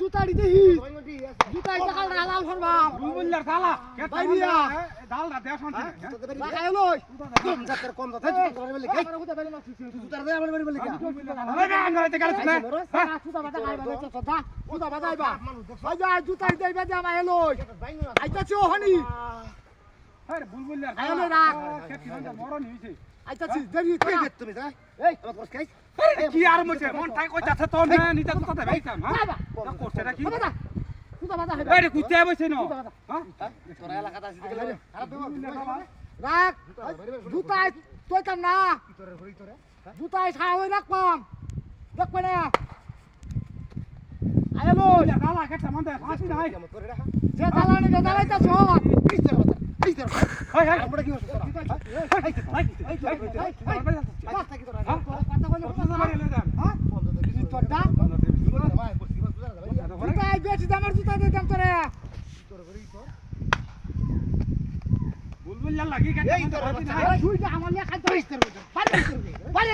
জুতাড়ি দেহি জুতাই টাকা লাল ফরবাম বুলবুল্লার তালা বাইরিয়া দাল না দেশ শান্তি রাখাই লই কম জাতের কম জাতের জুতা বলে কি জুতা বেলে মাছ জুতা দে আমার বলে কি আরে না আঙ্গাইতে গেল না জুতা বাজা খাইবা জুতা জুতা বাজাইবা ভাই যা জুতাই দেইবা যে আমা এলই আইতাছি ওহনি আরে বুলবুল্লার আইলে রাখ খেতি হইছে মরণ হইছে আইতাছি দেরি কই করা গেত তুমি যা এই আমার কষ্ট খাই কি আর মইছে মন তাই কইতাছে তো না নিতা তো কথা ভাইতাম হ্যাঁ বাবা করছেটা কি বাবা জুতা বাজা খাইবা আরে কুত্তে বইছে না হ্যাঁ তোরা এলাকাতে আসি দেখলে খারাপ দেব রাখ জুতাই তোইতাম না তোরে হই তোরে জুতাই ছাওই রাখবাম দেখবে না আইলো বুলবুল্লার তালা কেটে মন্দে ফাঁসি নাই কেমন করে রাখা যে দালানি দালাইতাছ এই তোর হাই হাই আমরা কি হচ্ছে তোরা রাস্তা কি তোরা কথা বলে হ্যাঁ তোরটা ভাই বসি বস বুঝা ভাই জুতাই বেশি দামের জুতা দিতাম তোরে তোর হই তোর বুলবুল্লার লাগি কেটে এই তোর ফাঁসি নাই তুই যে আমার লিয়ে খাইতে এই তোর পারে পারে